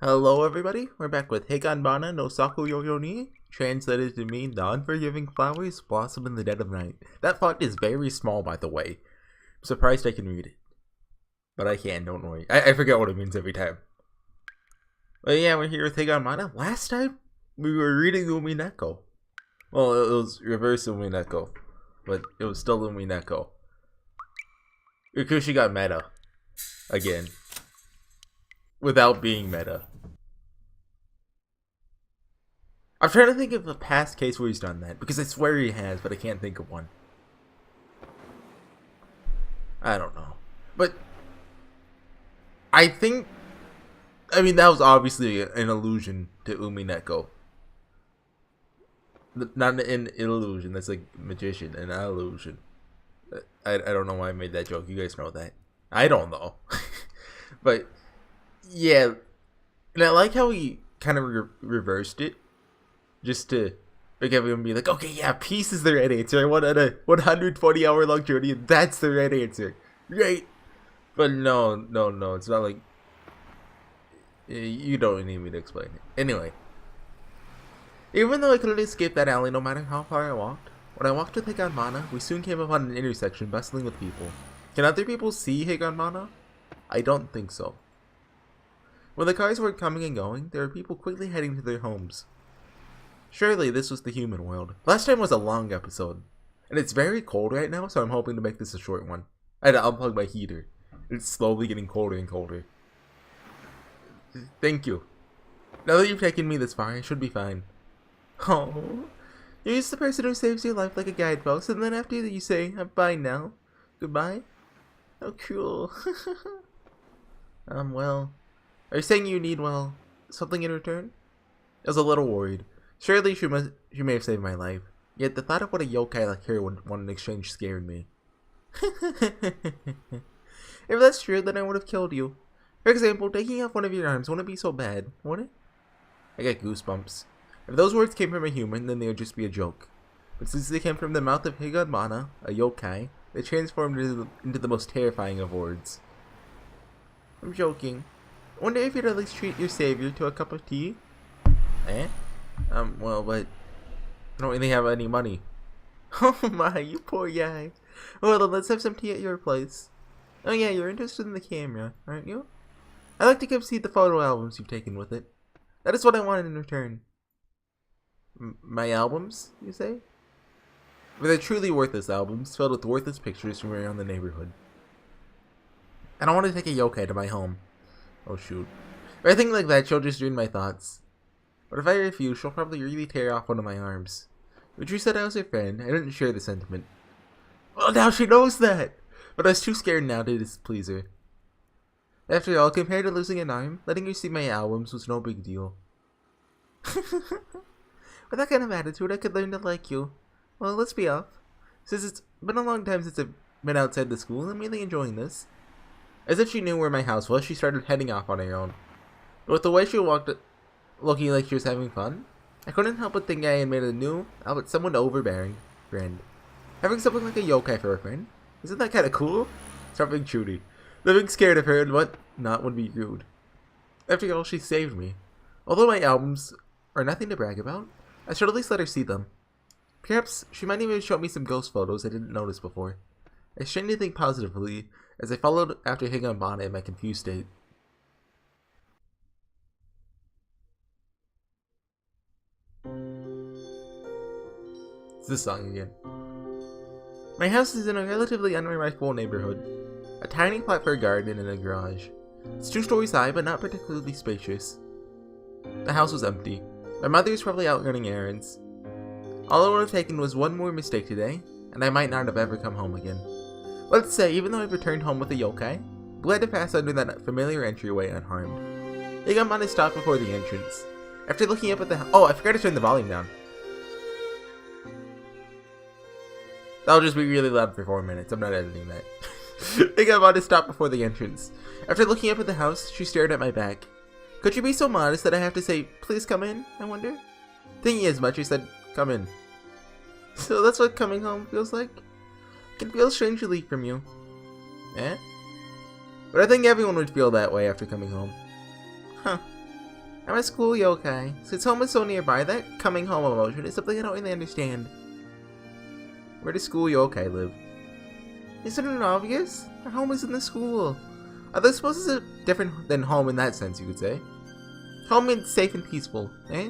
Hello everybody, we're back with Higanbana no Saku Yoru ni, translated to mean the unforgiving flowers blossom in the dead of night. That font is very small, by the way. I'm surprised I can read it. But I can, don't worry. I forget what it means every time. But yeah, we're here with Higanbana. Last time, we were reading Umineko. Well, it was reverse Umineko, but it was still Umineko. Ukushi got meta. Again. Without being meta. I'm trying to think of a past case where he's done that, because I swear he has, but I can't think of one. I don't know. But I think, I mean, that was obviously an allusion to Umineko. Not an illusion, that's like magician, an illusion. I don't know why I made that joke, you guys know that. I don't know. But yeah, and I like how he kind of reversed it, just to make everyone be like, okay, yeah, peace is the right answer. I went on a 120-hour long journey, and that's the right answer, right? But no, it's not like, you don't need me to explain it. Anyway, even though I couldn't escape that alley no matter how far I walked, when I walked to Higanbana, we soon came upon an intersection bustling with people. Can other people see Higanbana? I don't think so. When the cars were coming and going, there were people quickly heading to their homes. Surely this was the human world. Last time was a long episode, and it's very cold right now, so I'm hoping to make this a short one. I had to unplug my heater. It's slowly getting colder and colder. Thank you. Now that you've taken me this far, I should be fine. Oh, you're just the person who saves your life like a guidepost, and then after that you say, I'm fine now. Goodbye? How cruel. Well, are you saying you need, well, something in return? I was a little worried. Surely she may have saved my life. Yet the thought of what a yokai like her would want in exchange scared me. If that's true, then I would have killed you. For example, taking off one of your arms wouldn't be so bad, would it? I got goosebumps. If those words came from a human, then they would just be a joke. But since they came from the mouth of Higanbana, a yokai, they transformed into the most terrifying of words. I'm joking. I wonder if you'd at least treat your savior to a cup of tea? Eh? Well, but I don't really have any money. Oh my, you poor guy. Well then, let's have some tea at your place. Oh yeah, you're interested in the camera, aren't you? I'd like to come see the photo albums you've taken with it. That is what I wanted in return. My albums, you say? But they're truly worthless albums, filled with worthless pictures from around the neighborhood. I don't want to take a yokai to my home. Oh shoot. If I think like that, she'll just ruin my thoughts. But if I refuse, she'll probably really tear off one of my arms. But you said I was her friend. I didn't share the sentiment. Well, now she knows that! But I was too scared now to displease her. After all, compared to losing an arm, letting her see my albums was no big deal. With that kind of attitude, I could learn to like you. Well, let's be off. Since it's been a long time since I've been outside the school, I'm really enjoying this. As if she knew where my house was, she started heading off on her own. But with the way she walked, looking like she was having fun, I couldn't help but think I had made a new, albeit somewhat overbearing, friend. Having something like a yokai for a friend, isn't that kind of cool? Stop being Trudy. Living scared of her and what not would be rude. After all, she saved me. Although my albums are nothing to brag about, I should at least let her see them. Perhaps she might even show me some ghost photos I didn't notice before. I strained to think positively as I followed after Higanbana in my confused state. It's this song again. My house is in a relatively unremarkable neighborhood. A tiny plot for a garden and a garage. It's 2 stories high, but not particularly spacious. The house was empty. My mother was probably out running errands. All I would have taken was one more mistake today, and I might not have ever come home again. Let's say, even though I've returned home with a yokai, I'm glad to pass under that familiar entryway unharmed. Higanbana stopped before the entrance. After looking up at the oh, I forgot to turn the volume down. That'll just be really loud for 4 minutes. I'm not editing that. Higanbana stopped before the entrance. After looking up at the house, she stared at my back. Could you be so modest that I have to say, please come in, I wonder? Thinking as much, she said, come in. So that's what coming home feels like? It can feel strangely from you. Eh? But I think everyone would feel that way after coming home. Huh. I'm a school yokai. Since home is so nearby, that coming home emotion is something I don't really understand. Where does school yokai live? Isn't it obvious? Our home is in the school. Although I suppose it's different than home in that sense, you could say. Home means safe and peaceful, eh?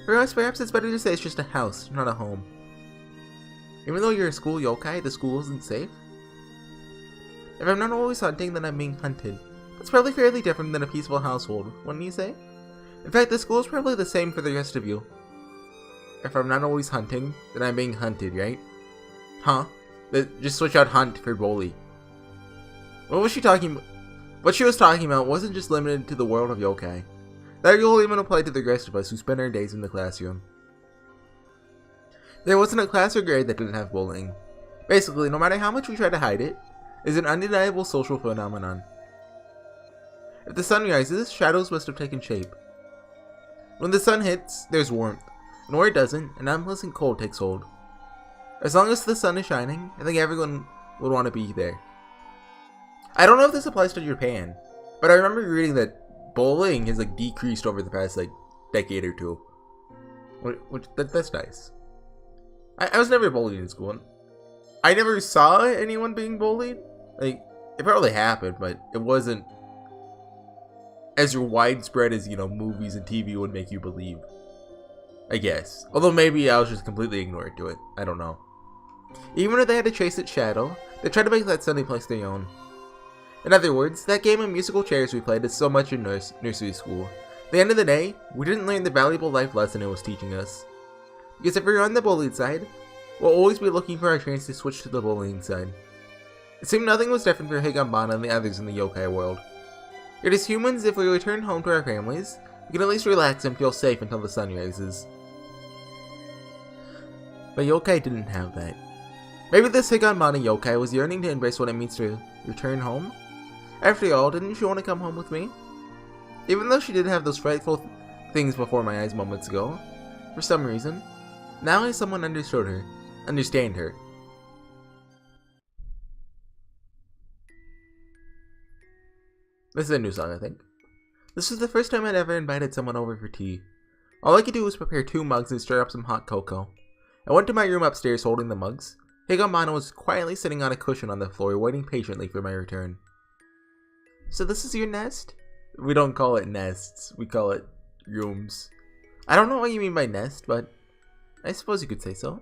For us, perhaps it's better to say it's just a house, not a home. Even though you're a school yokai, the school isn't safe? If I'm not always hunting, then I'm being hunted. That's probably fairly different than a peaceful household, wouldn't you say? In fact, the school is probably the same for the rest of you. If I'm not always hunting, then I'm being hunted, right? Huh? Just switch out hunt for bully. What was she talking about? What she was talking about wasn't just limited to the world of yokai. That rule even applied to the rest of us who spend our days in the classroom. There wasn't a class or grade that didn't have bullying. Basically, no matter how much we try to hide it, it's an undeniable social phenomenon. If the sun rises, shadows must have taken shape. When the sun hits, there's warmth, and where it doesn't, an unpleasant cold takes hold. As long as the sun is shining, I think everyone would want to be there. I don't know if this applies to Japan, but I remember reading that bullying has decreased over the past decade or two. That's nice. I was never bullied in school. I never saw anyone being bullied. It probably happened, but it wasn't as widespread as, movies and TV would make you believe. I guess. Although maybe I was just completely ignorant to it. I don't know. Even if they had to chase its shadow, they tried to make that sunny place their own. In other words, that game of musical chairs we played is so much in nursery school. At the end of the day, we didn't learn the valuable life lesson it was teaching us. Because if we're on the bullied side, we'll always be looking for our chance to switch to the bullying side. It seemed nothing was different for Higanbana and the others in the yokai world. Yet as humans, if we return home to our families, we can at least relax and feel safe until the sun rises. But yokai didn't have that. Maybe this Higanbana yokai was yearning to embrace what it means to return home? After all, didn't she want to come home with me? Even though she did have those frightful things before my eyes moments ago, for some reason, now someone understand her. This is a new song, I think. This was the first time I'd ever invited someone over for tea. All I could do was prepare 2 mugs and stir up some hot cocoa. I went to my room upstairs holding the mugs. Higanbana was quietly sitting on a cushion on the floor, waiting patiently for my return. So this is your nest? We don't call it nests, we call it rooms. I don't know what you mean by nest, but I suppose you could say so.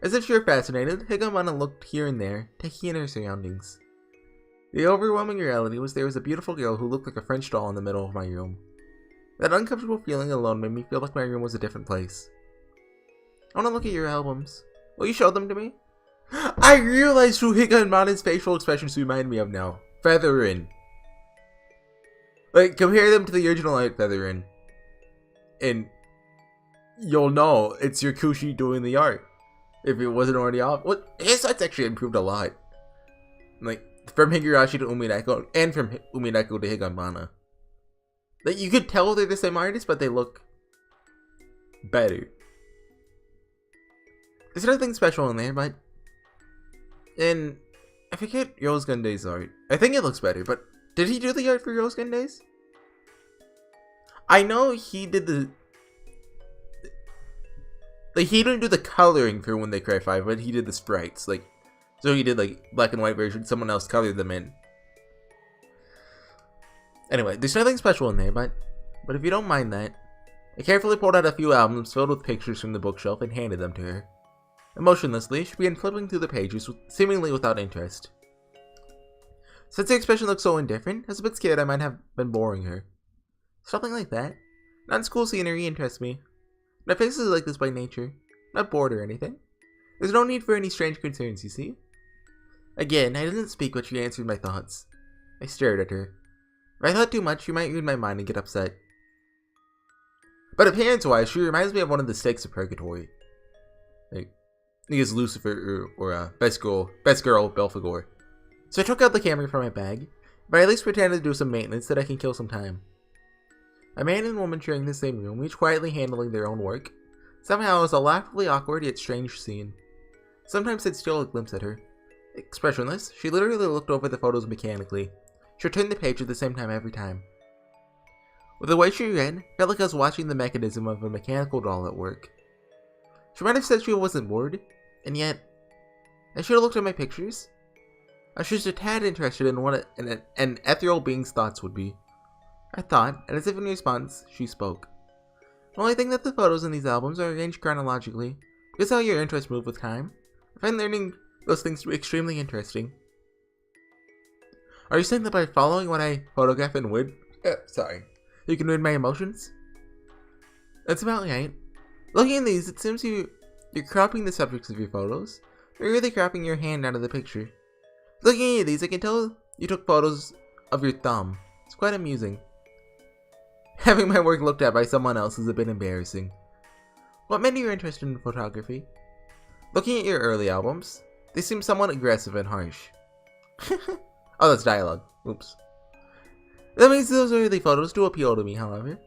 As if she were fascinated, Higanbana looked here and there, taking in her surroundings. The overwhelming reality was there was a beautiful girl who looked like a French doll in the middle of my room. That uncomfortable feeling alone made me feel like my room was a different place. I want to look at your albums. Will you show them to me? I realized who Higanbana's facial expressions remind me of now. Featherin. Compare them to the original art Featherin. And you'll know it's your Kushi doing the art. If it wasn't already off. His art's actually improved a lot. From Higurashi to Umineko, and from Umineko to Higanbana. You could tell they're the same artist, but they look better. There's nothing special in there, but I forget Rose Gunday's art. I think it looks better, but did he do the art for Rose Gunday's? I know he did he didn't do the coloring for When They Cry 5, but he did the sprites. So he did black and white version, someone else colored them in. Anyway, there's nothing special in there, but if you don't mind that, I carefully pulled out a few albums filled with pictures from the bookshelf and handed them to her. Emotionlessly, she began flipping through the pages, seemingly without interest. Since her expression looked so indifferent, I was a bit scared I might have been boring her. Something like that. Non-school scenery interests me. My face is like this by nature, not bored or anything. There's no need for any strange concerns, you see? Again, I didn't speak, but she answered my thoughts. I stared at her. If I thought too much, she might read my mind and get upset. But appearance-wise, she reminds me of one of the stakes of Purgatory. He is Lucifer or Best Girl Belphegor. So I took out the camera from my bag, but I at least pretended to do some maintenance so that I can kill some time. A man and woman sharing the same room, each quietly handling their own work. Somehow it was a laughably awkward yet strange scene. Sometimes I'd steal a glimpse at her. Expressionless, she literally looked over the photos mechanically. She'd turn the page at the same time every time. With the way she ran, it felt like I was watching the mechanism of a mechanical doll at work. She might have said she wasn't bored, and yet, I should have looked at my pictures. I was just a tad interested in what an ethereal being's thoughts would be. I thought, and as if in response, she spoke. While I think that the photos in these albums are arranged chronologically, because how your interests move with time, I find learning those things to be extremely interesting. Are you saying that by following what I photograph and you can read my emotions? That's about right. Looking at these, it seems you're cropping the subjects of your photos, or you're really cropping your hand out of the picture. Looking at these, I can tell you took photos of your thumb. It's quite amusing. Having my work looked at by someone else is a bit embarrassing. What made you interested in photography? Looking at your early albums, they seem somewhat aggressive and harsh. Oh, that's dialogue. Oops. That means those early photos do appeal to me, however.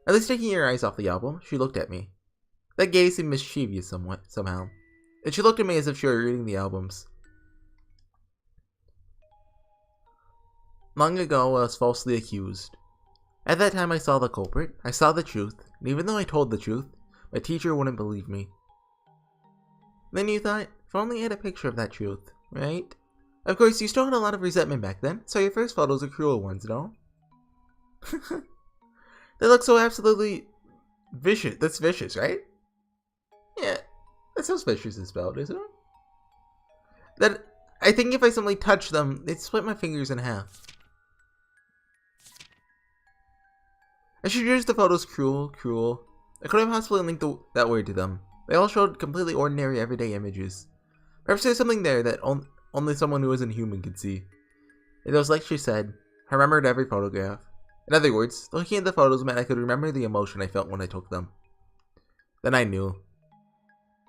At least taking your eyes off the album, she looked at me. That gaze seemed mischievous somehow. And she looked at me as if she were reading the albums. Long ago, I was falsely accused. At that time, I saw the culprit, I saw the truth, and even though I told the truth, my teacher wouldn't believe me. Then you thought, if only I had a picture of that truth, right? Of course, you still had a lot of resentment back then, so your first photos are cruel ones, no? They look so absolutely vicious. That's vicious, right? Yeah, that's how vicious is spelled, isn't it? That, I think if I simply touched them, they'd split my fingers in half. I should use the photos cruel. I couldn't possibly link that word to them. They all showed completely ordinary everyday images. Perhaps there's something there that only someone who isn't human could see. It was like she said, I remembered every photograph. In other words, looking at the photos meant I could remember the emotion I felt when I took them. Then I knew.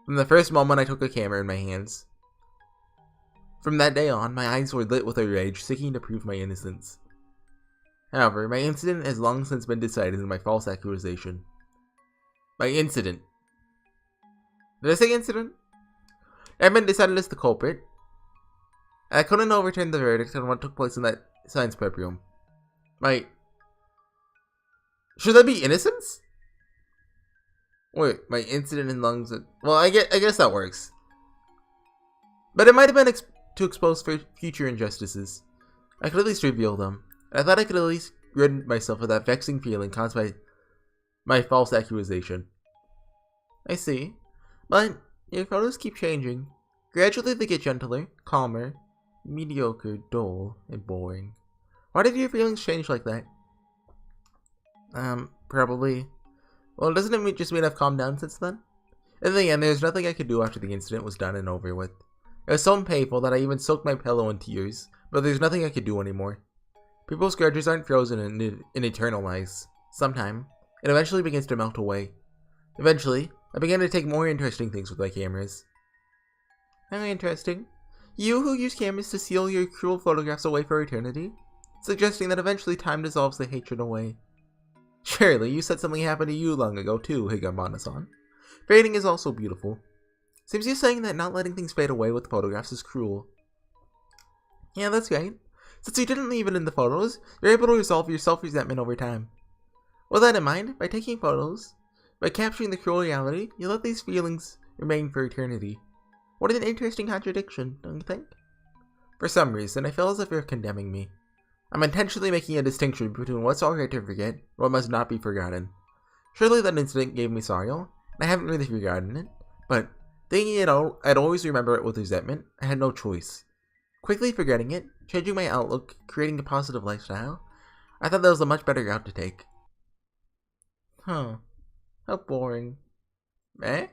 From the first moment I took a camera in my hands. From that day on, my eyes were lit with a rage, seeking to prove my innocence. However, my incident has long since been decided in my false accusation. My incident. Did I say incident? I've been decided as the culprit. I couldn't overturn the verdict on what took place in that science prep room. Should that be innocence? Wait, my incident in lungs. Well, I guess that works. But it might have been to expose future injustices. I could at least reveal them. I thought I could at least rid myself of that vexing feeling caused by my false accusation. I see. But your photos keep changing. Gradually they get gentler, calmer, mediocre, dull, and boring. Why did your feelings change like that? Probably. Well, doesn't it just mean I've calmed down since then? In the end, there's nothing I could do after the incident was done and over with. It was so painful that I even soaked my pillow in tears, but there's nothing I could do anymore. People's grudges aren't frozen in eternal ice. Sometime, it eventually begins to melt away. Eventually, I began to take more interesting things with my cameras. Very interesting. You who use cameras to seal your cruel photographs away for eternity? Suggesting that eventually time dissolves the hatred away. Surely, you said something happened to you long ago too, Higanbana-san. Fading is also beautiful. Seems you're saying that not letting things fade away with photographs is cruel. Yeah, that's right. Since you didn't leave it in the photos, you're able to resolve your self-resentment over time. With that in mind, by taking photos, by capturing the cruel reality, you let these feelings remain for eternity. What an interesting contradiction, don't you think? For some reason, I feel as if you're condemning me. I'm intentionally making a distinction between what's alright to forget and what must not be forgotten. Surely that incident gave me sorrow, and I haven't really forgotten it, but thinking I'd always remember it with resentment, I had no choice. Quickly forgetting it, changing my outlook, creating a positive lifestyle, I thought that was a much better route to take. Huh. How boring. Eh?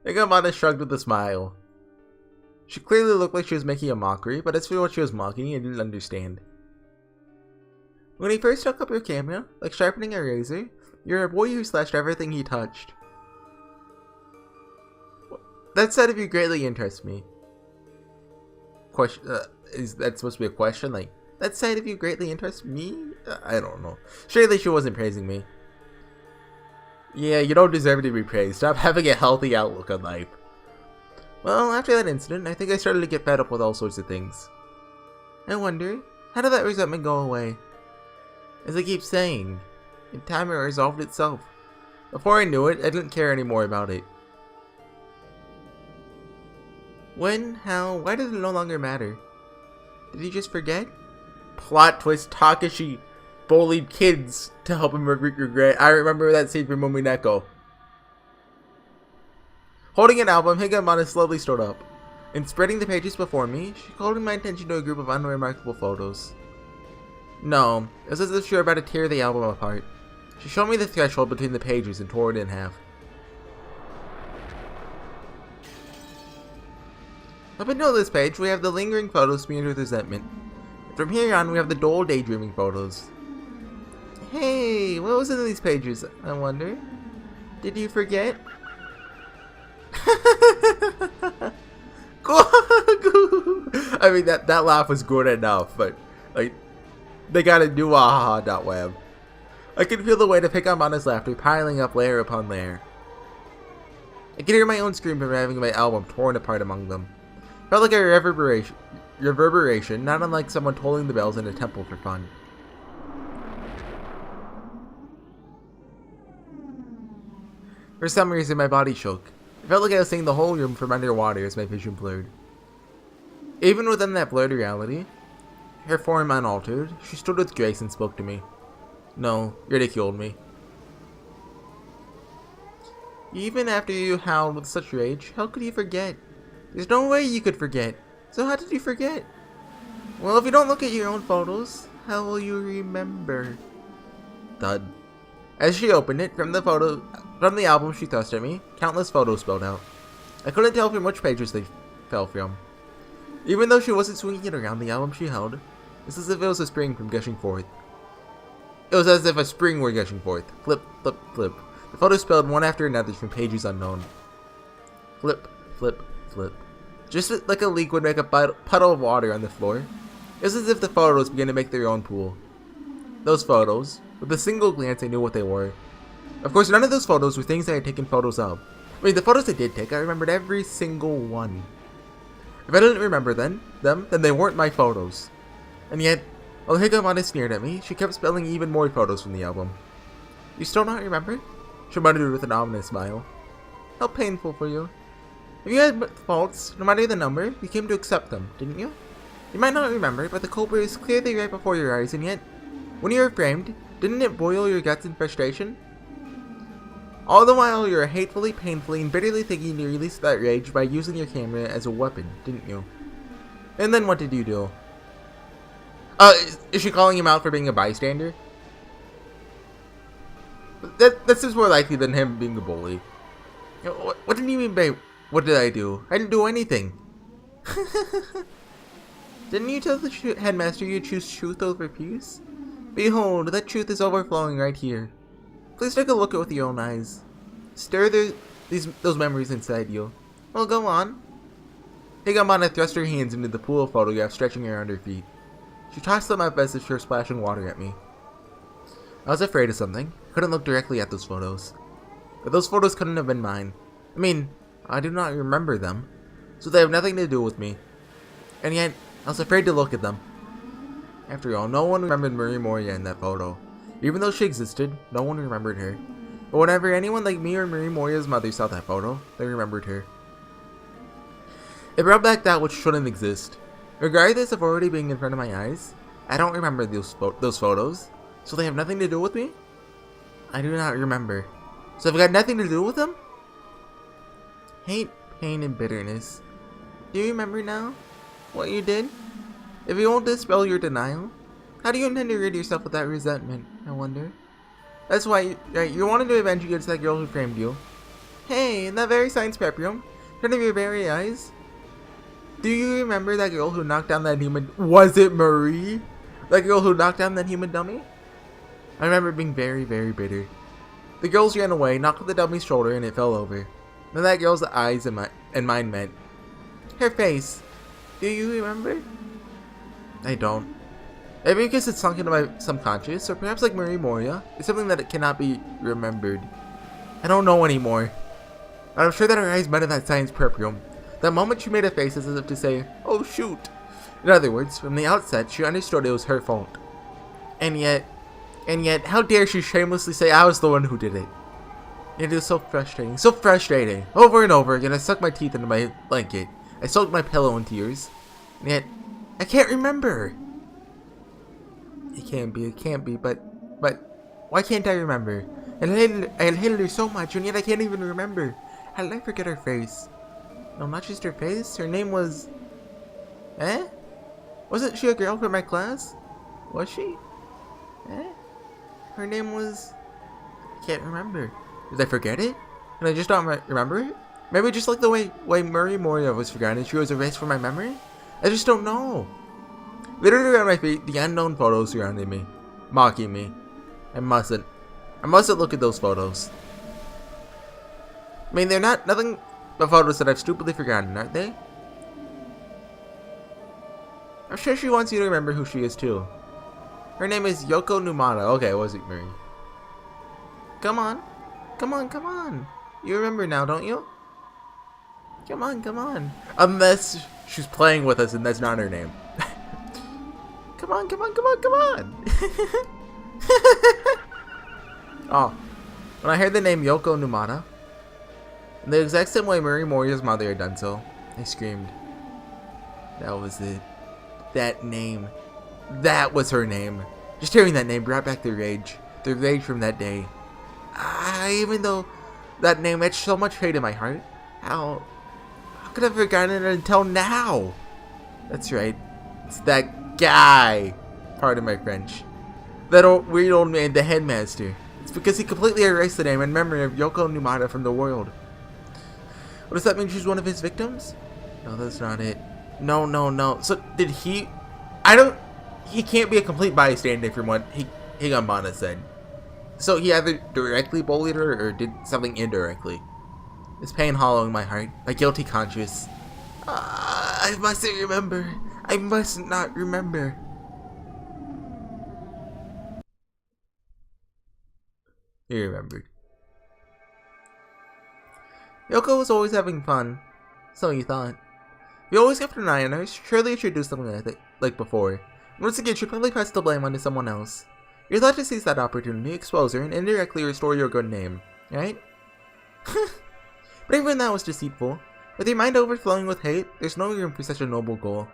Higanbana shrugged with a smile. She clearly looked like she was making a mockery, but as for what she was mocking, I didn't understand. When he first took up your camera, like sharpening a razor, you're a boy who slashed everything he touched. That side of you greatly interests me. Is that supposed to be a question? Like, that side of you greatly interests me? I don't know. Surely she wasn't praising me. Yeah, you don't deserve to be praised. Stop having a healthy outlook on life. Well, after that incident, I think I started to get fed up with all sorts of things. I wonder, how did that resentment go away? As I keep saying, in time it resolved itself. Before I knew it, I didn't care anymore about it. When? How? Why does it no longer matter? Did he just forget? Plot twist, Takashi bullied kids to help him regret. I remember that scene from Momineko. Holding an album, Higanbana slowly stood up, and spreading the pages before me, she called my attention to a group of unremarkable photos. No, it was as if she were about to tear the album apart. She showed me the threshold between the pages and tore it in half. Up until this page, we have the lingering photos smeared with resentment. From here on, we have the dull daydreaming photos. Hey, what was in these pages, I wonder? Did you forget? I mean, that laugh was good enough, but, like, they gotta do ahaha.web. I can feel the weight of Higanbana's laughter piling up layer upon layer. I can hear my own scream from having my album torn apart among them. Felt like a reverberation, not unlike someone tolling the bells in a temple for fun. For some reason, my body shook. It felt like I was seeing the whole room from underwater as my vision blurred. Even within that blurred reality, her form unaltered, she stood with grace and spoke to me. No, ridiculed me. Even after you howled with such rage, how could you forget? There's no way you could forget. So how did you forget? Well, if you don't look at your own photos, how will you remember? Thud. As she opened it, from the album she thrust at me, countless photos spilled out. I couldn't tell from which pages they fell from. Even though she wasn't swinging it around, the album she held, it's as if it was a spring from gushing forth. It was as if a spring were gushing forth. Flip, flip, flip. The photos spilled one after another from pages unknown. Flip, flip, flip. Just like a leak would make a puddle of water on the floor, it was as if the photos began to make their own pool. Those photos, with a single glance I knew what they were. Of course, none of those photos were things I had taken photos of. I mean, the photos I did take, I remembered every single one. If I didn't remember them, then they weren't my photos. And yet, while Higanbana sneered at me, she kept spelling even more photos from the album. You still not remember? She muttered with an ominous smile. How painful for you. If you had faults, no matter the number, you came to accept them, didn't you? You might not remember, but the culprit is clearly right before your eyes, and yet, when you were framed, didn't it boil your guts in frustration? All the while you were hatefully, painfully, and bitterly thinking to release that rage by using your camera as a weapon, didn't you? And then what did you do? Is she calling him out for being a bystander? That seems more likely than him being a bully. What did you mean by, what did I do? I didn't do anything. Didn't you tell the headmaster you choose truth over peace? Behold, that truth is overflowing right here. Please take a look at it with your own eyes. Stir those memories inside you. Well, go on. Higanbana thrust her hands into the pool of photographs stretching around her feet. She tossed them up as if she were splashing water at me. I was afraid of something. I couldn't look directly at those photos. But those photos couldn't have been mine. I mean, I do not remember them, so they have nothing to do with me. And yet, I was afraid to look at them. After all, no one remembered Marie Moria in that photo. Even though she existed, no one remembered her. But whenever anyone like me or Marie Moria's mother saw that photo, they remembered her. It brought back that which shouldn't exist. Regardless of already being in front of my eyes, I don't remember those photos, so they have nothing to do with me? I do not remember. So I've got nothing to do with them? Hate, pain, and bitterness. Do you remember now? What you did? If you won't dispel your denial, how do you intend to rid yourself of that resentment, I wonder? That's why you wanted to avenge against that girl who framed you. Hey, in that very science prep room, in front of your very eyes. Do you remember that girl who knocked down that human... Was it Marie? That girl who knocked down that human dummy? I remember being very, very bitter. The girls ran away, knocked the dummy's shoulder, and it fell over. Then that girl's eyes and mine met. Her face. Do you remember? I don't. Maybe because it's sunk into my subconscious, or perhaps like Marie Moria, it's something that it cannot be remembered. I don't know anymore. I'm sure that her eyes met in that science prep room. That moment she made a face as if to say, oh shoot. In other words, from the outset, she understood it was her fault. And yet, And yet, how dare she shamelessly say I was the one who did it? It is so frustrating. So frustrating. Over and over again, I sucked my teeth into my blanket. I soaked my pillow in tears. And yet, I can't remember. It can't be, but why can't I remember? I hated her so much, and yet I can't even remember. How did I forget her face? No, not just her face. Her name was... Eh? Wasn't she a girl from my class? Was she? Eh? Her name was... I can't remember. Did I forget it? And I just don't remember it? Maybe just like the way Murray Moria was forgotten and she was erased from my memory? I just don't know. Literally on my feet, the unknown photos surrounding me, mocking me. I mustn't look at those photos. I mean, they're nothing but photos that I've stupidly forgotten, aren't they? I'm sure she wants you to remember who she is too. Her name is Yoko Numata. Okay, it wasn't Murray. Come on. Come on, come on. You remember now, don't you? Come on, come on. Unless she's playing with us and that's not her name. Come on, come on, come on, come on. Oh, when I heard the name Yoko Numata, in the exact same way Murray Moria's mother had done so, I screamed. That was it. That name. That was her name. Just hearing that name brought back the rage. The rage from that day. Even though that name etched so much hate in my heart, how could I have forgotten it until now? That's right. It's that guy. Pardon my French. That weird old man, the headmaster. It's because he completely erased the name and memory of Yoko Numata from the world. What does that mean? She's one of his victims? No, that's not it. No, no, no. So did he? He can't be a complete bystander from what Higanbana said. So he either directly bullied her or did something indirectly. This pain hollowing my heart, my guilty conscience. I mustn't remember. I must not remember. He remembered. Yoko was always having fun. So you thought. You always kept an eye on her. Surely you should do something like before. Once again, she'd probably press the blame onto someone else. You're allowed to seize that opportunity, expose her, and indirectly restore your good name, right? But even that was deceitful. With your mind overflowing with hate, there's no room for such a noble goal.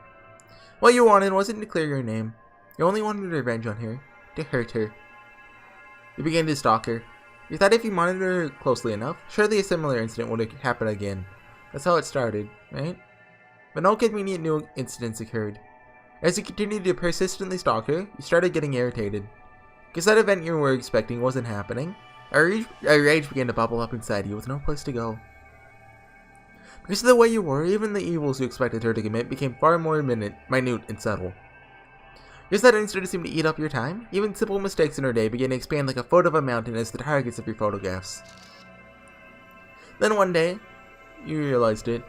What you wanted wasn't to clear your name. You only wanted revenge on her, to hurt her. You began to stalk her. You thought if you monitored her closely enough, surely a similar incident would happen again. That's how it started, right? But no convenient new incidents occurred. As you continued to persistently stalk her, you started getting irritated. Because that event you were expecting wasn't happening, a rage began to bubble up inside you with no place to go. Because of the way you were, even the evils you expected her to commit became far more minute and subtle. Because that incident seemed to eat up your time, even simple mistakes in her day began to expand like a foot of a mountain as the targets of your photographs. Then one day, you realized it,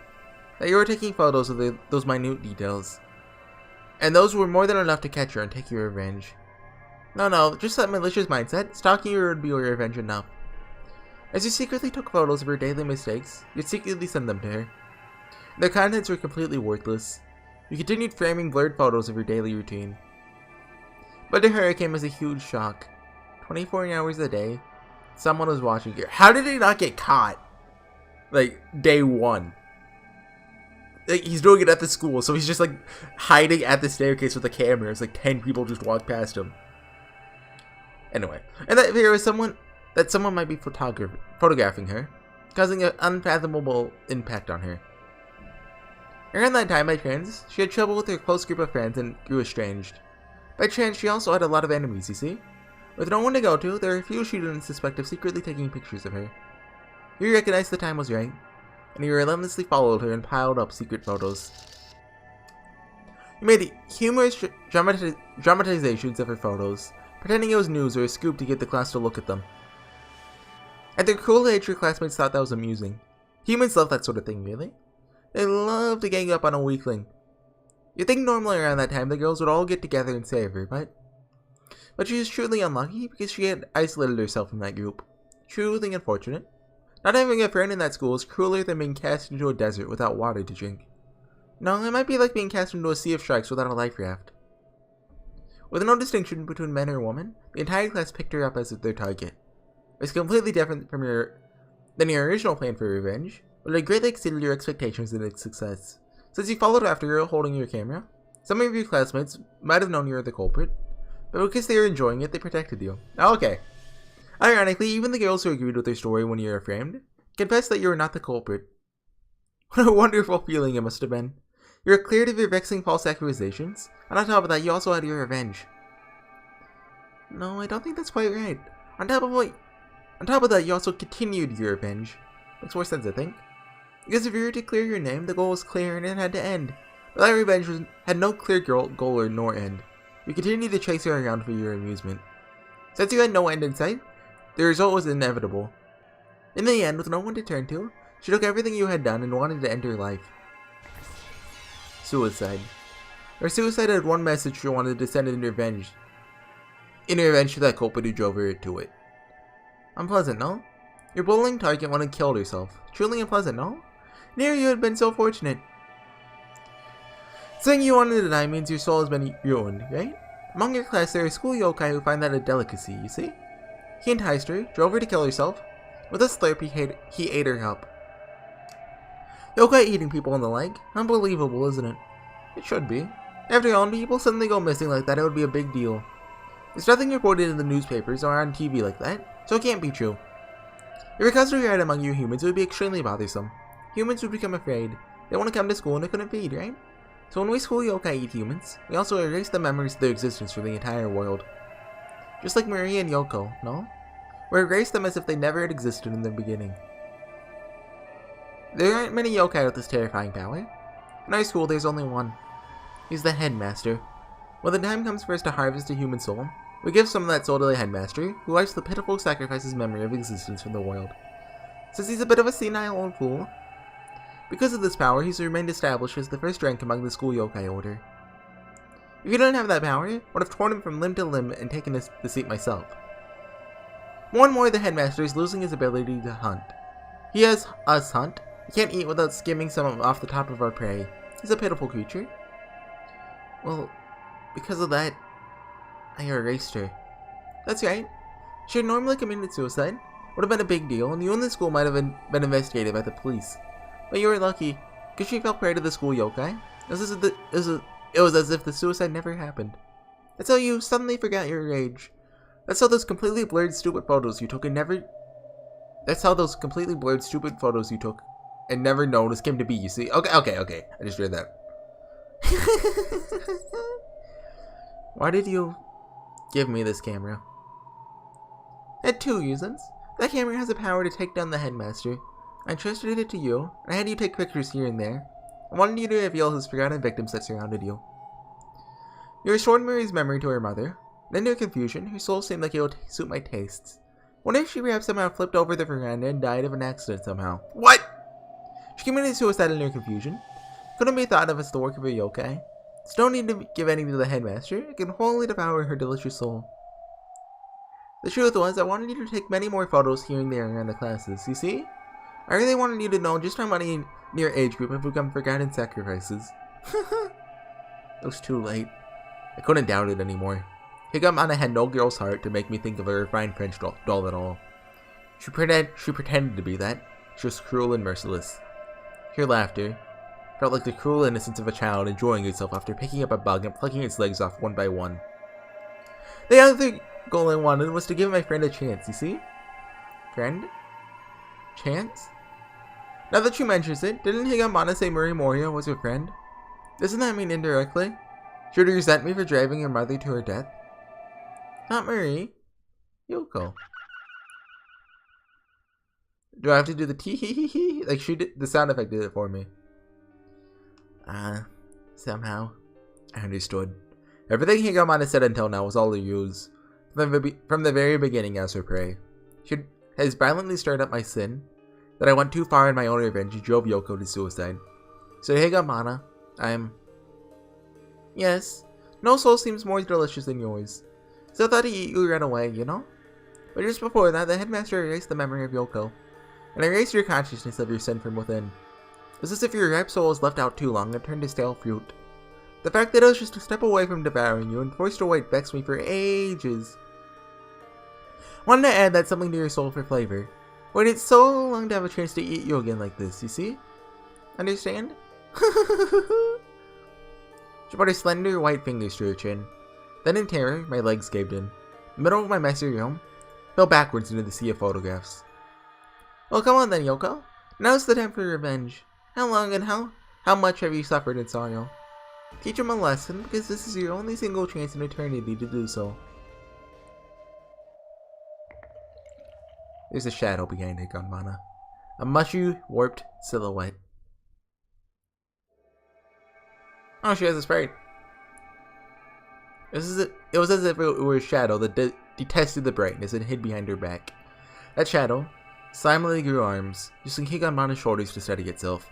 that you were taking photos of those minute details. And those were more than enough to catch her and take your revenge. No, just that malicious mindset, stalking her would be your revenge enough. As you secretly took photos of her daily mistakes, you'd secretly send them to her. Their contents were completely worthless. You continued framing blurred photos of your daily routine. But to her it came as a huge shock. 24 hours a day, someone was watching her. How did he not get caught? Like, day one. Like, he's doing it at the school, so he's just like hiding at the staircase with a camera. It's like 10 people just walk past him. Anyway, and that there was someone might be photographing her, causing an unfathomable impact on her. Around that time, by chance, she had trouble with her close group of friends and grew estranged. By chance, she also had a lot of enemies, you see? With no one to go to, there were few she didn't suspect of secretly taking pictures of her. You recognized the time was right, and you relentlessly followed her and piled up secret photos. You made humorous dramatizations of her photos, pretending it was news or a scoop to get the class to look at them. At their cruel age, your classmates thought that was amusing. Humans love that sort of thing, really. They love to gang up on a weakling. You'd think normally around that time the girls would all get together and save her, but she was truly unlucky because she had isolated herself from that group. Truly unfortunate. Not having a friend in that school is crueler than being cast into a desert without water to drink. No, it might be like being cast into a sea of sharks without a life raft. With no distinction between men or women, the entire class picked her up as their target. It's completely different than your original plan for revenge, but it greatly exceeded your expectations in its success. Since you followed after her holding your camera, some of your classmates might have known you were the culprit, but because they were enjoying it, they protected you. Okay. Ironically, even the girls who agreed with their story when you were framed confessed that you were not the culprit. What a wonderful feeling it must have been. You were cleared of your vexing false accusations, and on top of that, you also had your revenge. No, I don't think that's quite right. On top of that, you also continued your revenge. Makes more sense, I think. Because if you were to clear your name, the goal was clear and it had to end. But that revenge had no clear goal or nor end. You continued to chase her around for your amusement. Since you had no end in sight, the result was inevitable. In the end, with no one to turn to, she took everything you had done and wanted to end her life. Suicide. Her suicide had one message she wanted to send in revenge. In revenge to that culprit who drove her to it. Unpleasant, no? Your bullying target wanted killed herself. Truly unpleasant, no? Near you had been so fortunate. Saying you wanted to die means your soul has been ruined, right? Among your class, there are school yokai who find that a delicacy, you see? He enticed her, drove her to kill herself. With a slurp, he ate her up. Yokai eating people and the like? Unbelievable, isn't it? It should be. After all, when people suddenly go missing like that, it would be a big deal. There's nothing reported in the newspapers or on TV like that, so it can't be true. If a custody right among you humans, it would be extremely bothersome. Humans would become afraid. They want to come to school and they couldn't feed, right? So when we school yokai eat humans, we also erase the memories of their existence from the entire world. Just like Marie and Yoko, no? We erase them as if they never had existed in the beginning. There aren't many yokai with this terrifying power. In our school, there's only one. He's the headmaster. When the time comes for us to harvest a human soul, we give some of that soul to the headmaster, who wipes the pitiful sacrifice's memory of existence from the world. Since he's a bit of a senile old fool, because of this power, he's remained established as the first rank among the school yokai order. If he didn't have that power, I would have torn him from limb to limb and taken the seat myself. More and more, the headmaster is losing his ability to hunt. He has us hunt. He can't eat without skimming some off the top of our prey. He's a pitiful creature. Well, because of that, I erased her. That's right. She had normally committed suicide. Would have been a big deal, and you and the school might have been investigated by the police. But you were lucky, because she fell prey to the school yokai. It was as if the suicide never happened. That's how you suddenly forgot your age. That's how those completely blurred stupid photos you took and never noticed came to be, you see? Okay. I just read that. Why did you give me this camera? I had two reasons. That camera has the power to take down the headmaster. I entrusted it to you, and I had you take pictures here and there. I wanted you to reveal his forgotten victims that surrounded you. You restored Marie's memory to her mother. Then, to her confusion, her soul seemed like it would suit my tastes. Wonder if she perhaps somehow flipped over the veranda and died of an accident somehow. What? She committed suicide in her confusion. Couldn't be thought of as the work of a yokai. So don't need to give anything to the headmaster. It can wholly devour her delicious soul. The truth was, I wanted you to take many more photos here and there around the classes, you see? I really wanted you to know just how many in your age group have become forgotten sacrifices. It was too late. I couldn't doubt it anymore. Higanbana had no girl's heart to make me think of a refined French doll at all. She pretended to be that. She was cruel and merciless. Her laughter felt like the cruel innocence of a child enjoying itself after picking up a bug and plucking its legs off one by one. The other goal I wanted was to give my friend a chance, you see? Friend? Chance? Now that she mentions it, didn't Higanbana say Marie Moria was her friend? Doesn't that mean indirectly? Should he resent me for driving her mother to her death? Not Marie. Yoko. Do I have to do the tee-hee-hee-hee? Like she did, the sound effect did it for me. Somehow. I understood. Everything Higanbana said until now was all a ruse. From the very beginning as her prey. She has violently stirred up my sin, that I went too far in my own revenge and drove Yoko to suicide. So Higanbana, Yes, no soul seems more delicious than yours. So I thought he'd eat you right away, you know? But just before that, the headmaster erased the memory of Yoko, and erased your consciousness of your sin from within. It was as if your ripe soul was left out too long and turned to stale fruit. The fact that I was just a step away from devouring you and forced to wait vexed me for ages. Wanted to add that something to your soul for flavor. Waited so long to have a chance to eat you again like this, you see? Understand? She put her slender white fingers to her chin. Then in terror, my legs caved in. The middle of my messy room fell backwards into the sea of photographs. Well, come on then, Yoko. Now's the time for revenge. How long and how much have you suffered in sorrow? Teach him a lesson, because this is your only single chance in eternity to do so. There's a shadow behind Higanbana. A mushy, warped silhouette. Oh, she has a sprite. It was as if it were a shadow that detested the brightness and hid behind her back. That shadow silently grew arms, using Higanbana's shoulders to steady itself.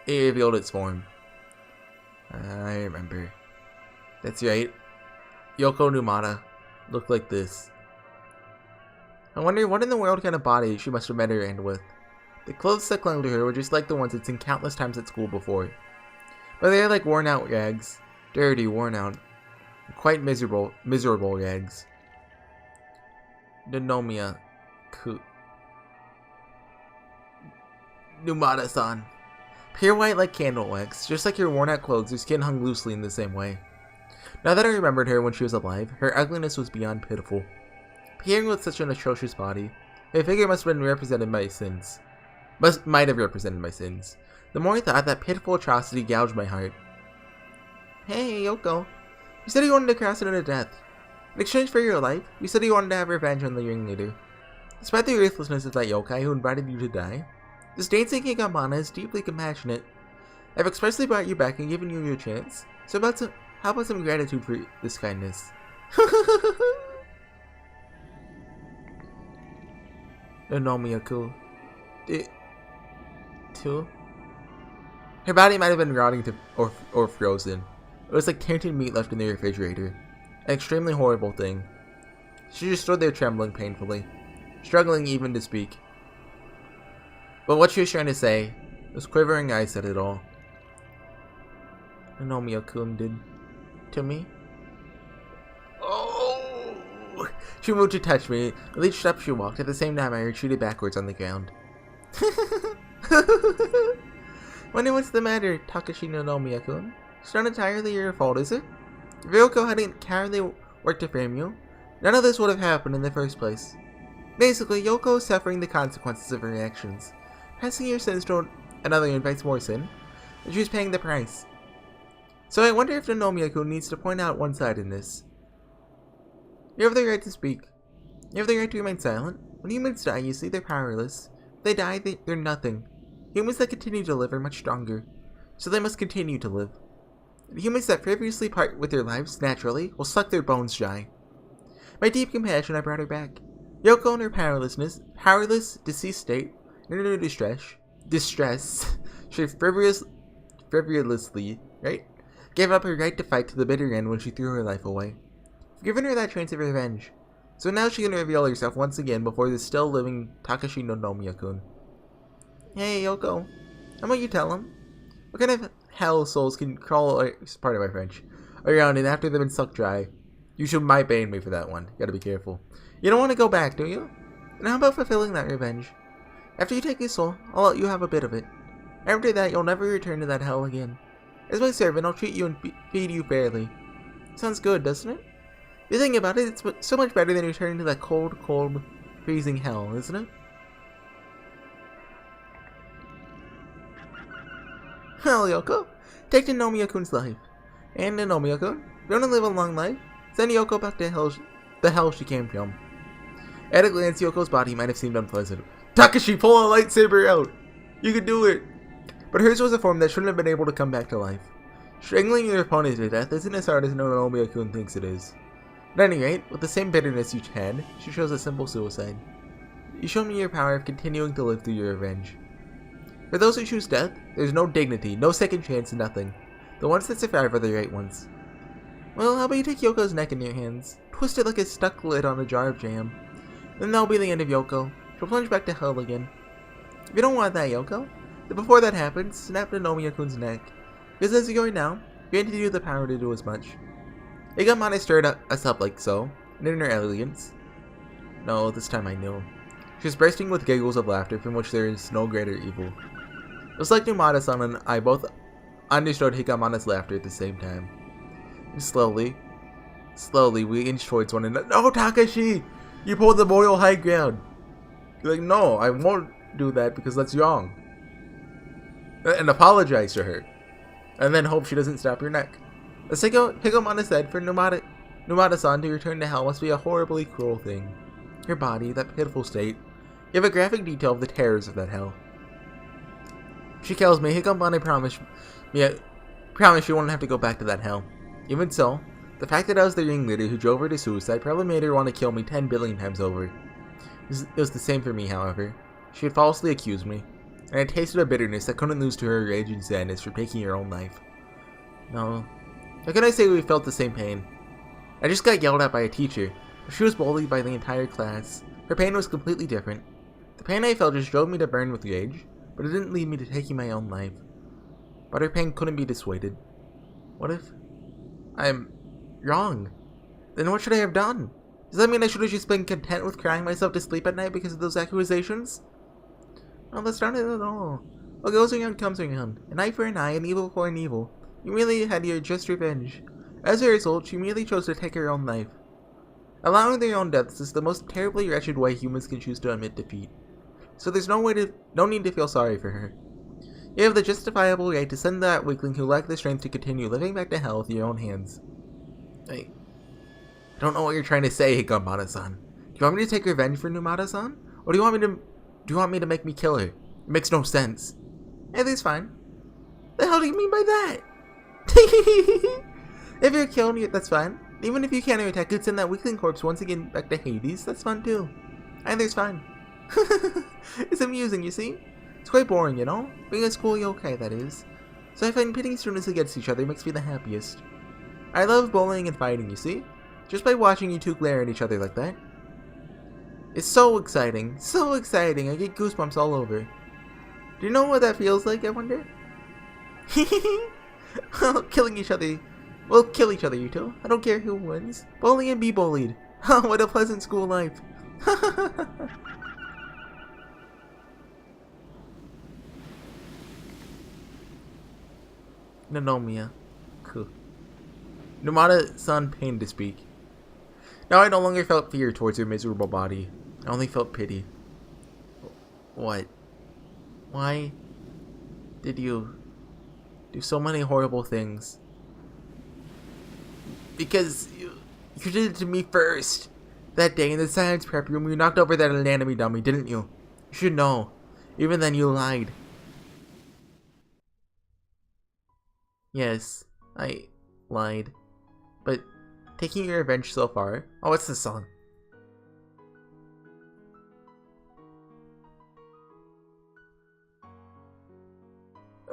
It revealed its form. I remember. That's right. Yoko Numata looked like this. I wonder what in the world kind of body she must have met her end with. The clothes that clung to her were just like the ones I'd seen countless times at school before. But they were like worn out rags. Dirty, worn out. Quite miserable rags. Numata Numata-san. Pure white like candle wax, just like her worn out clothes, her skin hung loosely in the same way. Now that I remembered her when she was alive, her ugliness was beyond pitiful. Appearing with such an atrocious body, her figure must have been represented my sins. Might have represented my sins. The more I thought, that pitiful atrocity gouged my heart. Hey, Yoko. You said you wanted to cross it into death. In exchange for your life, you said you wanted to have revenge on the ringleader. Despite the ruthlessness of that yokai who invited you to die, this dancing Higanbana is deeply compassionate. I've expressly brought you back and given you your chance, so how about some gratitude for this kindness? Nomiyaku. Too? Her body might have been rotting or frozen. It was like tainted meat left in the refrigerator. An extremely horrible thing. She just stood there trembling painfully, struggling even to speak. But what she was trying to say, those quivering eyes said it all. Nomiya-kun did to me. Oh! She moved to touch me. With each step she walked, at the same time I retreated backwards on the ground. Wonder what's the matter, Takashi no Nomiya-kun? It's not entirely your fault, is it? If Ryoko hadn't cowardly worked to frame you, none of this would have happened in the first place. Basically, Yoko is suffering the consequences of her actions. Passing your sins to another invites more sin, and she's paying the price. So I wonder if the Nomiya-kun needs to point out one side in this. You have the right to speak. You have the right to remain silent. When humans die, you see they're powerless. If they die, they're nothing. Humans that continue to live are much stronger, so they must continue to live. The humans that previously part with their lives, naturally, will suck their bones dry. My deep compassion, I brought her back. Yoko in her powerless, deceased state, in her distress, she frivolously, right? Gave up her right to fight to the bitter end when she threw her life away. I've given her that chance of revenge. So now she can reveal herself once again before the still living Takashi no Nomiya-kun. Hey, Yoko. How about you tell him? What kind of hell souls can crawl, pardon my French, around and after they've been sucked dry? You should might ban me for that one. Gotta be careful. You don't want to go back, do you? And how about fulfilling that revenge? After you take his soul, I'll let you have a bit of it. After that, you'll never return to that hell again. As my servant, I'll treat you and feed you fairly. Sounds good, doesn't it? If you think about it, it's so much better than returning to that cold, freezing hell, isn't it? Well, Yoko, take to Nomiya-kun's life. And Nomiya-kun, if you want to live a long life, send Yoko back to the hell she came from. At a glance, Yoko's body might have seemed unpleasant. Takashi, pull a lightsaber out! You could do it! But hers was a form that shouldn't have been able to come back to life. Strangling your opponent to death isn't as hard as Nomiya-kun thinks it is. At any rate, with the same bitterness you had, she chose a simple suicide. You showed me your power of continuing to live through your revenge. For those who choose death, there's no dignity, no second chance, nothing. The ones that survive are the right ones. Well, how about you take Yoko's neck in your hands, twist it like a stuck lid on a jar of jam. Then that'll be the end of Yoko. She'll plunge back to hell again. If you don't want that, Yoko, then before that happens, snap to Nomiya-kun's neck. Because as you go now, granted you the power to do as much. Higanbana stirred us up like so, and in her elegance. No, this time I knew. She was bursting with giggles of laughter from which there is no greater evil. It was like Numata-san and I both understood Higanbana's laughter at the same time. And slowly, we inched towards one another. No, Takashi! You pulled the moral high ground! You're like, no, I won't do that because that's wrong. And apologize to her. And then hope she doesn't snap your neck. As Higanbana said, for Numata-san to return to hell must be a horribly cruel thing. Her body, that pitiful state, gave a graphic detail of the terrors of that hell. She tells me, Higanbana promised she wouldn't have to go back to that hell. Even so, the fact that I was the ringleader who drove her to suicide probably made her want to kill me 10 billion times over. It was the same for me, however. She had falsely accused me, and I tasted a bitterness that couldn't lose to her rage and sadness for taking her own life. No. How can I say we felt the same pain? I just got yelled at by a teacher. She was bullied by the entire class. Her pain was completely different. The pain I felt just drove me to burn with rage, but it didn't lead me to taking my own life. But her pain couldn't be dissuaded. What if I'm wrong? Then what should I have done? Does that mean I should have just been content with crying myself to sleep at night because of those accusations? No, that's not it at all. What goes around comes around. An eye for an eye, an evil for an evil. You merely had your just revenge. As a result, she merely chose to take her own life. Allowing their own deaths is the most terribly wretched way humans can choose to admit defeat. So there's no need to feel sorry for her. You have the justifiable right to send that weakling who lacked the strength to continue living back to hell with your own hands. I don't know what you're trying to say, Higanbana-san. Do you want me to take revenge for Numata-san? Or do you want me to make me kill her? It makes no sense. Hey, that's fine. The hell do you mean by that? If you're killing it, that's fine. Even if you can't attack, could send that weakling corpse once again back to Hades. That's fun too. Either's fine. It's amusing, you see? It's quite boring, you know? Being a school yokai, that is. So I find pitting students against each other makes me the happiest. I love bullying and fighting, you see? Just by watching you two glare at each other like that. It's so exciting. So exciting. I get goosebumps all over. Do you know what that feels like, I wonder? Killing each other. We'll kill each other, you two. I don't care who wins. Bully and be bullied. Oh, what a pleasant school life. Nanomiya. Cool. Numata-san pained to speak. Now I no longer felt fear towards her miserable body. I only felt pity. What? Why did you do so many horrible things? Because you did it to me first. That day in the science prep room, you knocked over that anatomy dummy, didn't you? You should know. Even then, you lied. Yes, I lied. But taking your revenge so far... Oh, what's this song?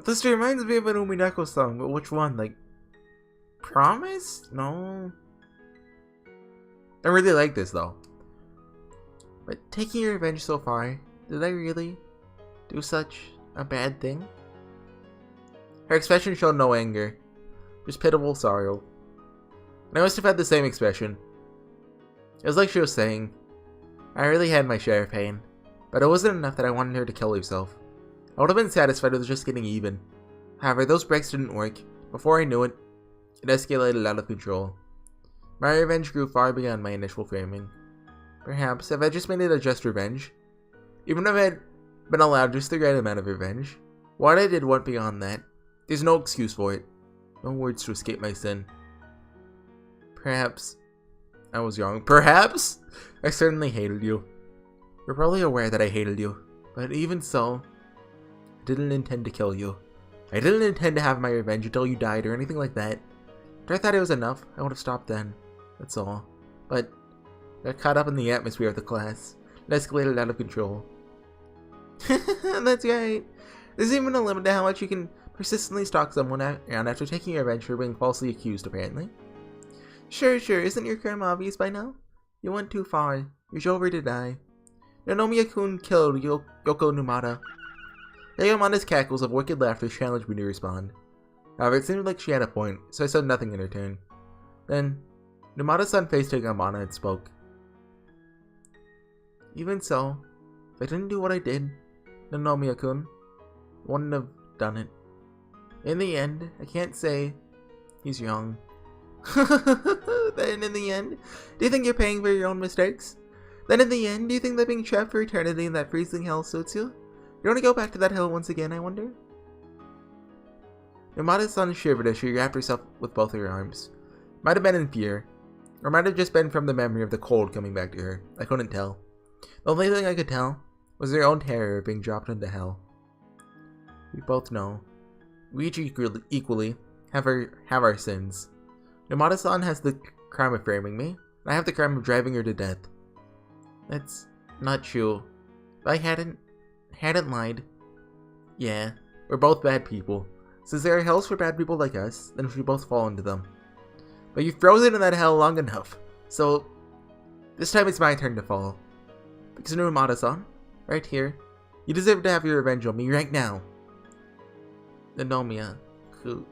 This reminds me of an Umineko song, but which one? Like, Promise? No. I really like this though. But taking your revenge so far, did I really do such a bad thing? Her expression showed no anger, just pitiful sorrow. And I must have had the same expression. It was like she was saying, I really had my share of pain, but it wasn't enough that I wanted her to kill herself. I would have been satisfied with just getting even. However, those breaks didn't work. Before I knew it, it escalated out of control. My revenge grew far beyond my initial framing. Perhaps, if I just made it a just revenge, even if I had been allowed just the right amount of revenge, what I did went beyond that. There's no excuse for it. No words to escape my sin. Perhaps I was wrong. Perhaps I certainly hated you. You're probably aware that I hated you, but even so, I didn't intend to kill you. I didn't intend to have my revenge until you died or anything like that. If I thought it was enough, I would have stopped then. That's all. But I got caught up in the atmosphere of the class. It escalated out of control. That's right. There's even a limit to how much you can persistently stalk someone around after taking your revenge for being falsely accused, apparently. Sure, isn't your crime obvious by now? You went too far. You're over to die. Nanomiya-kun killed Yoko Numata. Higanbana's cackles of wicked laughter challenged me to respond. However, it seemed like she had a point, so I said nothing in return. Then, Numata-san faced Higanbana and spoke. Even so, if I didn't do what I did, then Nomiya-kun wouldn't have done it. In the end, I can't say he's young. Then in the end, do you think you're paying for your own mistakes? Then in the end, do you think that being trapped for eternity in that freezing hell suits you? You want to go back to that hell once again, I wonder? Numata-san shivered as she wrapped herself with both her arms. Might have been in fear, or might have just been from the memory of the cold coming back to her. I couldn't tell. The only thing I could tell was her own terror of being dropped into hell. We both know. We each equally have our sins. Numata-san has the crime of framing me, and I have the crime of driving her to death. That's not true. If I hadn't lied, yeah, we're both bad people. Since there are hells for bad people like us, then we should both fall into them. But you've frozen in that hell long enough, so this time it's my turn to fall. Because Numata-san, right here, you deserve to have your revenge on me right now. Nomiya, who...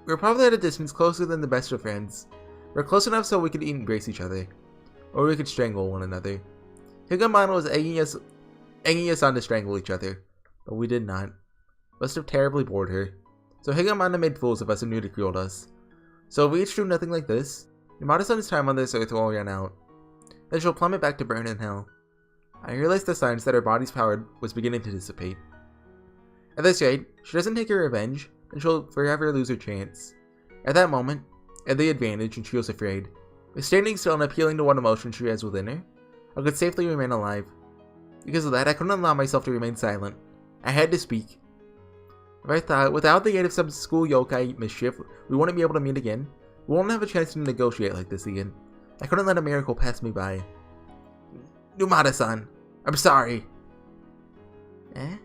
We're probably at a distance closer than the best of friends. We're close enough so we could embrace each other. Or we could strangle one another. Higanbana was egging us on to strangle each other, but we did not. Must have terribly bored her. So Higanbana made fools of us and ridiculed us. So if we each do nothing like this, Numata-san's time on this earth will run out. Then she'll plummet back to burn in hell. I realized the signs that her body's power was beginning to dissipate. At this rate, if she doesn't take her revenge, then she'll forever lose her chance. At that moment, at the advantage, and she was afraid, by standing still and appealing to what emotion she has within her, I could safely remain alive. Because of that, I couldn't allow myself to remain silent. I had to speak. If I thought, without the aid of some school yokai mischief, we wouldn't be able to meet again, we won't have a chance to negotiate like this again. I couldn't let a miracle pass me by. Numata-san, I'm sorry. Eh?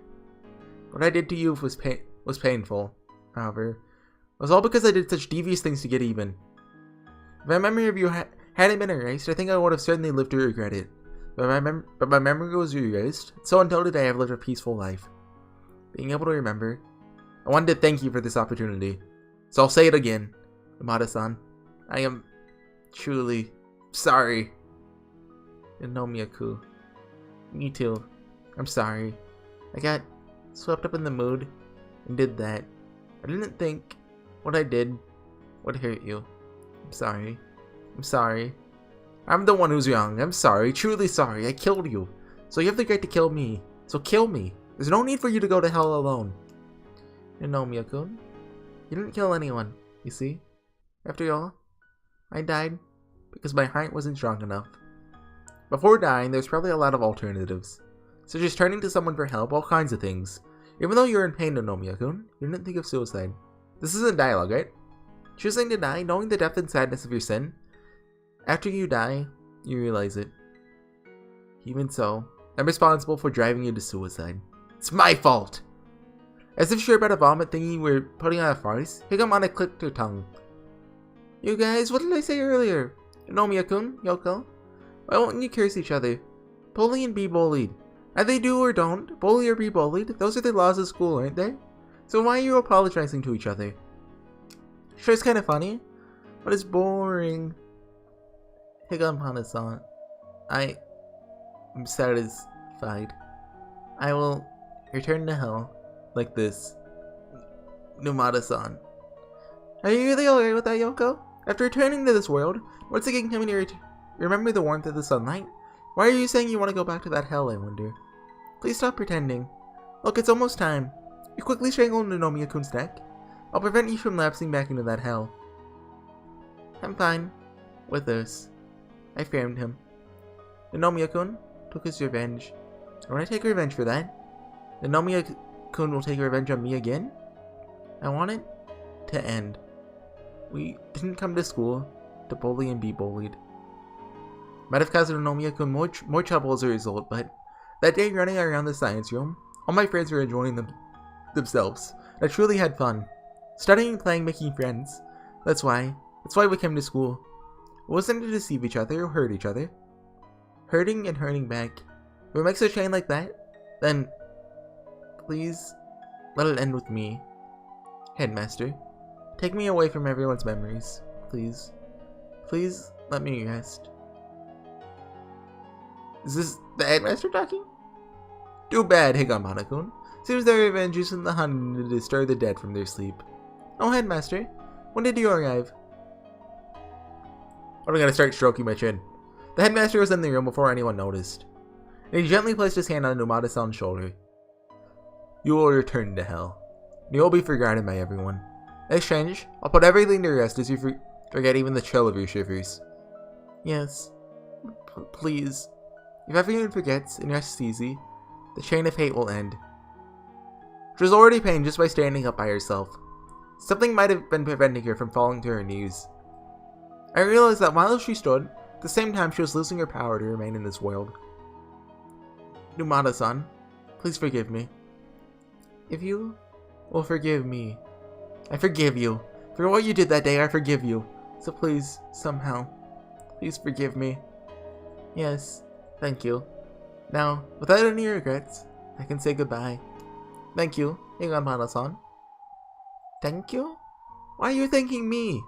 What I did to you was painful. However, it was all because I did such devious things to get even. If my memory of you hadn't been erased, I think I would have certainly lived to regret it. But my memory was erased, so until today I've lived a peaceful life. Being able to remember, I wanted to thank you for this opportunity. So I'll say it again, Numata-san. I am truly sorry. And Nomiya-kun, me too. I'm sorry. I got swept up in the mood and did that. I didn't think what I did would hurt you. I'm sorry. I'm sorry. I'm the one who's wrong. I'm sorry. Truly sorry. I killed you. So you have the right to kill me. So kill me. There's no need for you to go to hell alone. And Nomiya-kun, you didn't kill anyone, you see? After all, I died because my heart wasn't strong enough. Before dying, there's probably a lot of alternatives. Such as turning to someone for help, all kinds of things. Even though you're in pain, Nomiya-kun, you didn't think of suicide. This isn't dialogue, right? Choosing to die, knowing the depth and sadness of your sin. After you die, you realize it. Even so, I'm responsible for driving you to suicide. It's my fault! As if sure about a vomit thingy we're putting on a farce, Higanbana clicked her tongue. You guys, what did I say earlier? Nomiya-kun, Yoko? Why won't you curse each other? Bully and be bullied. Either do or don't, bully or be bullied. Those are the laws of school, aren't they? So why are you apologizing to each other? Sure, it's kind of funny, but it's boring. Higanbana-san, I'm satisfied. I will return to hell like this. Numata-san. Are you really alright with that, Yoko? After returning to this world, once again coming to remember the warmth of the sunlight? Why are you saying you want to go back to that hell, I wonder? Please stop pretending. Look, it's almost time. You quickly strangle Nomiya-kun's neck. I'll prevent you from lapsing back into that hell. I'm fine with this. I framed him. Nomiya-kun took his revenge. And when I take revenge for that, Nomiya-kun will take revenge on me again? I want it to end. We didn't come to school to bully and be bullied. Might have caused Nomiya-kun more trouble as a result, but that day running around the science room, all my friends were enjoying themselves. I truly had fun. Studying, playing, making friends. That's why we came to school. It wasn't to deceive each other or hurt each other. Hurting and hurting back. If it makes a chain like that, then please let it end with me, Headmaster. Take me away from everyone's memories, please. Please let me rest. Is this the headmaster talking? Too bad, Higanbana-kun. Seems their revenge isn't the hunt to disturb the dead from their sleep. Oh, headmaster, when did you arrive? I'm gonna start stroking my chin. The headmaster was in the room before anyone noticed, and he gently placed his hand on Numata-san's shoulder. You will return to hell. You will be forgotten by everyone. In exchange, I'll put everything to rest as you forget even the chill of your shivers. Yes, please. If everyone forgets and rests easy, the chain of hate will end. She was already pained just by standing up by herself. Something might have been preventing her from falling to her knees. I realized that while she stood, at the same time she was losing her power to remain in this world. Numata-san, please forgive me. If you will forgive me, I forgive you. For what you did that day, I forgive you. So please, somehow, please forgive me. Yes, thank you. Now, without any regrets, I can say goodbye. Thank you, Higanbana-san. Thank you? Why are you thanking me?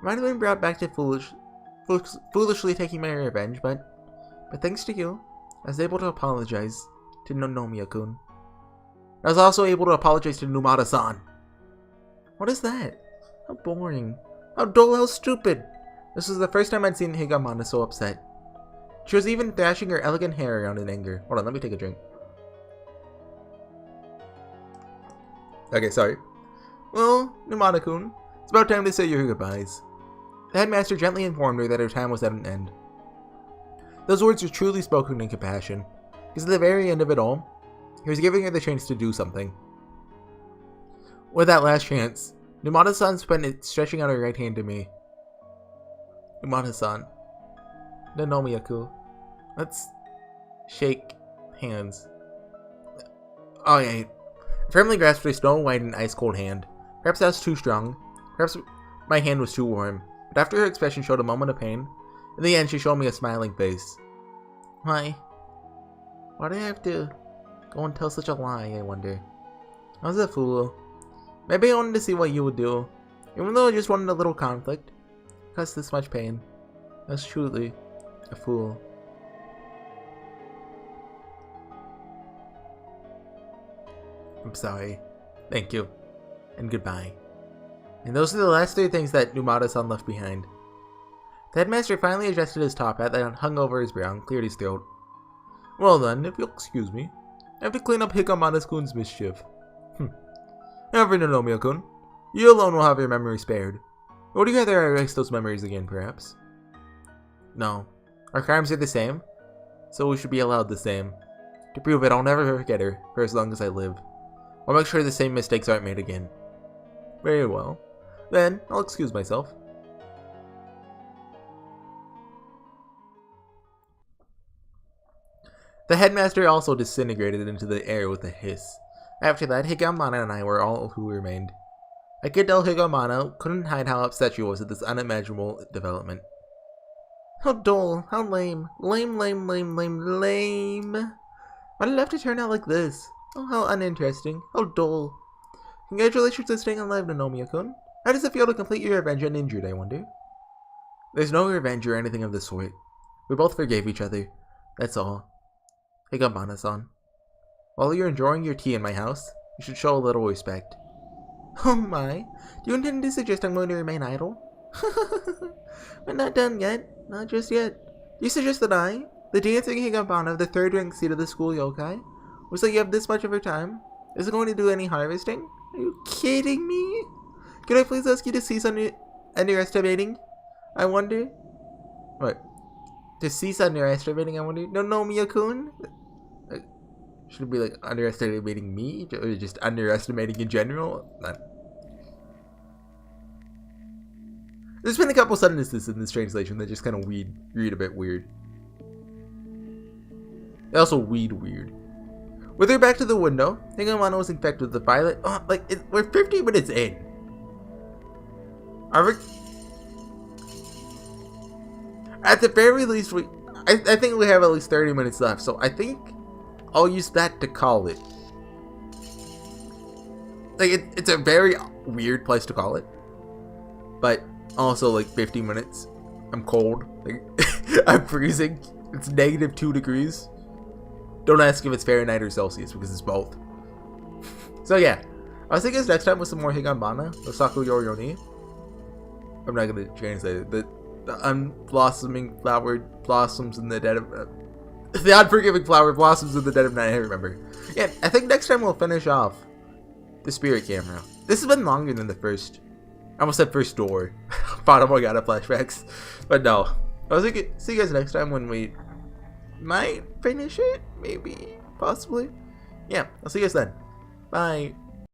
Might have been brought back to foolishly taking my revenge, but thanks to you, I was able to apologize to Nonomiya-kun. I was also able to apologize to Numata-san. What is that? How boring. How dull, how stupid. This was the first time I'd seen Higanbana so upset. She was even thrashing her elegant hair around in anger. Hold on, let me take a drink. Okay, sorry. Well, Numata-kun, it's about time to say your goodbyes. The headmaster gently informed her that her time was at an end. Those words were truly spoken in compassion, because at the very end of it all, he was giving her the chance to do something. With that last chance, Numata-san spent it stretching out her right hand to me. Numata-san, Nanomiya-kun, let's shake hands. Oh yeah. I firmly grasped her snow-white and ice-cold hand. Perhaps I was too strong. Perhaps my hand was too warm. But after her expression showed a moment of pain, in the end she showed me a smiling face. Why do I have to go and tell such a lie, I wonder? I was a fool. Maybe I wanted to see what you would do. Even though I just wanted a little conflict. Caused this much pain. I was truly a fool. I'm sorry. Thank you. And goodbye. And those are the last three things that Numata-san left behind. The headmaster finally adjusted his top hat that hung over his brow and cleared his throat. Well then, if you'll excuse me, I have to clean up Higanbana-kun's mischief. However, Nanomiya-kun, you alone will have your memory spared. Would you rather erase those memories again, perhaps? No. Our crimes are the same, so we should be allowed the same. To prove it, I'll never forget her, for as long as I live. I'll make sure the same mistakes aren't made again. Very well. Then, I'll excuse myself. The headmaster also disintegrated into the air with a hiss. After that, Higanbana and I were all who remained. I could tell Higanbana couldn't hide how upset she was at this unimaginable development. How dull, how lame, lame. Why did it have to turn out like this? Oh, how uninteresting, how dull. Congratulations on staying alive, Nanomiya-kun. How does it feel to complete your revenge uninjured, I wonder? There's no revenge or anything of the sort. We both forgave each other, that's all. Higanbana-san, while you're enjoying your tea in my house, you should show a little respect. Oh my, do you intend to suggest I'm going to remain idle? We're not done yet, not just yet. Do you suggest that I, the dancing Higanbana of the third-ranked seat of the school yokai, was like you have this much of her time? Is it going to do any harvesting? Are you kidding me? Could I please ask you to cease underestimating? I wonder. What? To cease underestimating, I wonder? Nanomiya-kun? Should it be like underestimating me? Or just underestimating in general? There's been a couple sentences in this translation that just kind of read a bit weird. They also read weird. With her back to the window, Higanbana was infected with the violet. Oh, we're 50 minutes in. At the very least, I think we have at least 30 minutes left. So I think I'll use that to call it. like it's a very weird place to call it, but also like 15 minutes. I'm cold. Like, I'm freezing. It's -2 degrees. Don't ask if it's Fahrenheit or Celsius because it's both. So yeah, I'll see you guys next time with some more Higanbana or Saku Yoru. I'm not gonna translate it. The unblossoming flower blossoms in the dead of the unforgiving flower blossoms in the dead of night. I remember. Yeah, I think next time we'll finish off the spirit camera. This has been longer than the first. I almost said first door. Bottom Morgana flashbacks, but no. I'll see you guys next time when we might finish it. Maybe, possibly. Yeah, I'll see you guys then. Bye.